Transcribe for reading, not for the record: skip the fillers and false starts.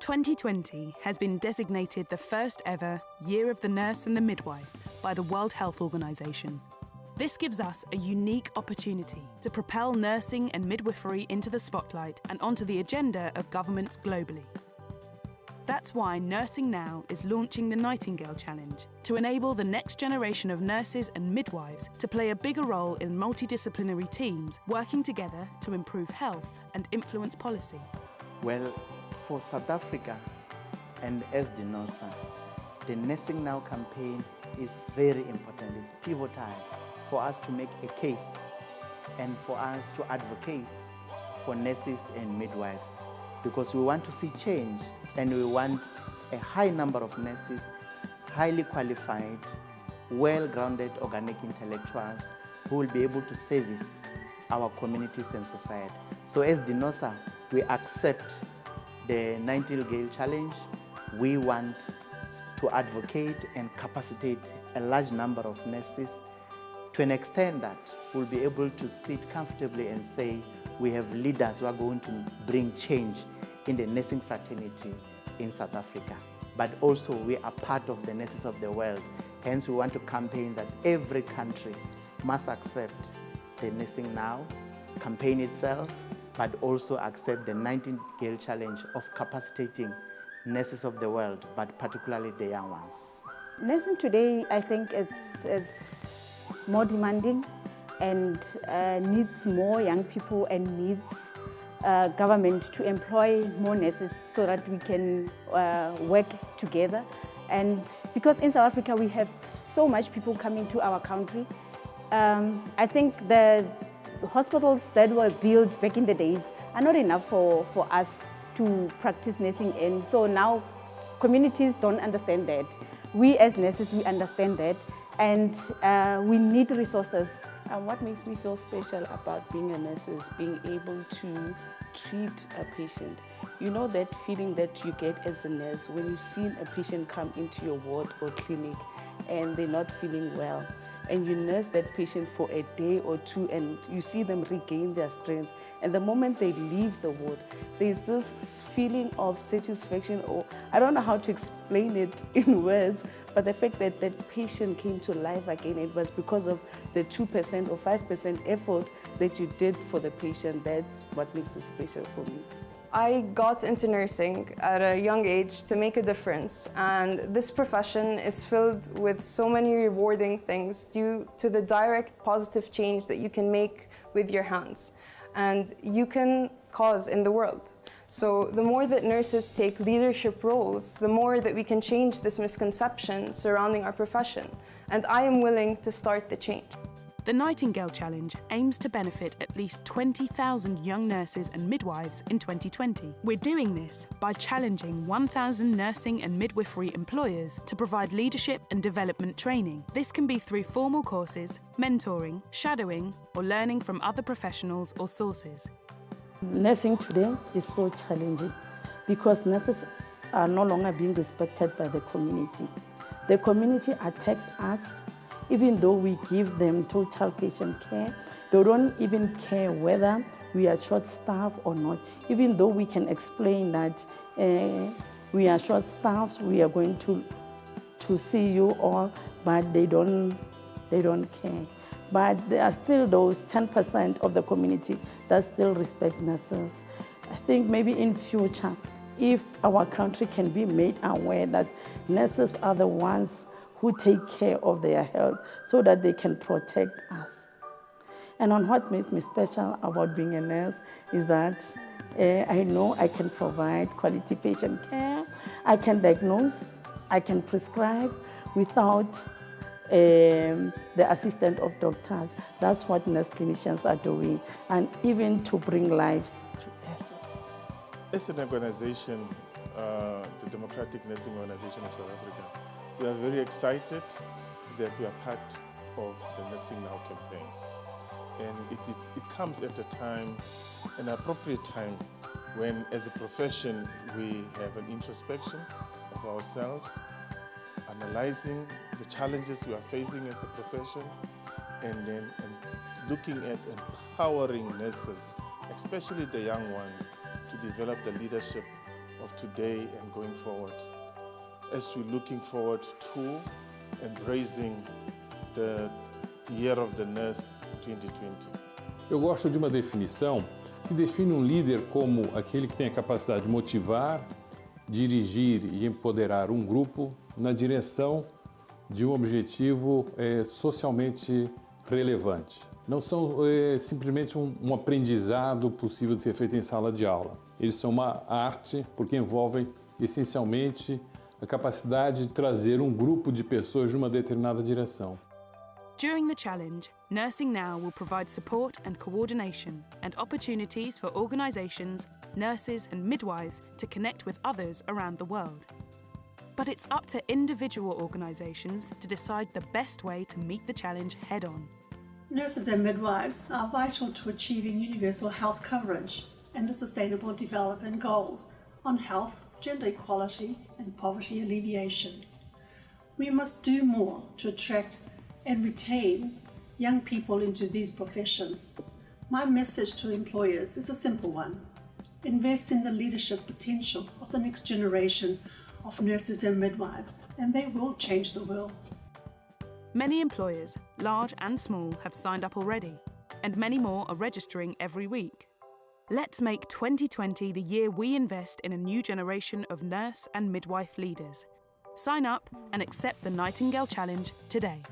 2020 has been designated the first ever Year of the Nurse and the Midwife by the World Health Organization. This gives us a unique opportunity to propel nursing and midwifery into the spotlight and onto the agenda of governments globally. That's why Nursing Now is launching the Nightingale Challenge to enable the next generation of nurses and midwives to play a bigger role in multidisciplinary teams working together to improve health and influence policy. Well, for South Africa and as the NOSA, the Nursing Now campaign is very important. It's pivotal for us to make a case and for us to advocate for nurses and midwives, because we want to see change and we want a high number of nurses, highly qualified, well-grounded organic intellectuals who will be able to service our communities and society. So as the NOSA, we accept the Nightingale Challenge. We want to advocate and capacitate a large number of nurses to an extent that we'll be able to sit comfortably and say we have leaders who are going to bring change in the nursing fraternity in South Africa. But also we are part of the nurses of the world. Hence we want to campaign that every country must accept the Nursing Now campaign itself, but also accept the Nightingale Challenge of capacitating nurses of the world, but particularly the young ones. Nursing today, I think it's more demanding and needs more young people and needs government to employ more nurses so that we can work together. And because in South Africa we have so much people coming to our country, I think the hospitals that were built back in the days are not enough for us to practice nursing in. So now communities don't understand that. We as nurses, we understand that, and we need resources. And what makes me feel special about being a nurse is being able to treat a patient. You know that feeling that you get as a nurse when you've seen a patient come into your ward or clinic and they're not feeling well, and you nurse that patient for a day or two and you see them regain their strength. And the moment they leave the ward, there's this feeling of satisfaction, or I don't know how to explain it in words, but the fact that that patient came to life again, it was because of the 2% or 5% effort that you did for the patient. That's what makes it special for me. I got into nursing at a young age to make a difference, and this profession is filled with so many rewarding things due to the direct positive change that you can make with your hands and you can cause in the world. So the more that nurses take leadership roles, the more that we can change this misconception surrounding our profession. And I am willing to start the change. The Nightingale Challenge aims to benefit at least 20,000 young nurses and midwives in 2020. We're doing this by challenging 1,000 nursing and midwifery employers to provide leadership and development training. This can be through formal courses, mentoring, shadowing, or learning from other professionals or sources. Nursing today is so challenging because nurses are no longer being respected by the community. The community attacks us. Even though we give them total patient care, they don't even care whether we are short-staffed or not. Even though we can explain that we are short-staffed, we are going to see you all, but they don't care. But there are still those 10% of the community that still respect nurses. I think maybe in future, if our country can be made aware that nurses are the ones who take care of their health so that they can protect us. And on what makes me special about being a nurse is that I know I can provide quality patient care, I can diagnose, I can prescribe without the assistance of doctors. That's what nurse clinicians are doing, and even to bring lives to health. As an organization, the Democratic Nursing Organization of South Africa, we are very excited that we are part of the Nursing Now campaign. And it comes at a time, an appropriate time, when as a profession we have an introspection of ourselves, analyzing the challenges we are facing as a profession, and looking at empowering nurses, especially the young ones, to develop the leadership of today and going forward, as we're looking forward to embracing the Year of the Nurse 2020. Eu gosto de uma definição que define um líder como aquele que tem a capacidade de motivar, dirigir e empoderar um grupo na direção de um objetivo socialmente relevante. Não são simplesmente um aprendizado possível de ser feito em sala de aula. Eles são uma arte porque envolvem essencialmente a capacidade de trazer um grupo de pessoas de uma determinada direção. During the challenge, Nursing Now will provide support and coordination and opportunities for organisations, nurses and midwives to connect with others around the world. But it's up to individual organisations to decide the best way to meet the challenge head-on. Nurses and midwives are vital to achieving universal health coverage and the Sustainable Development Goals on health, gender equality and poverty alleviation. We must do more to attract and retain young people into these professions. My message to employers is a simple one. Invest in the leadership potential of the next generation of nurses and midwives, and they will change the world. Many employers, large and small, have signed up already, and many more are registering every week. Let's make 2020 the year we invest in a new generation of nurse and midwife leaders. Sign up and accept the Nightingale Challenge today.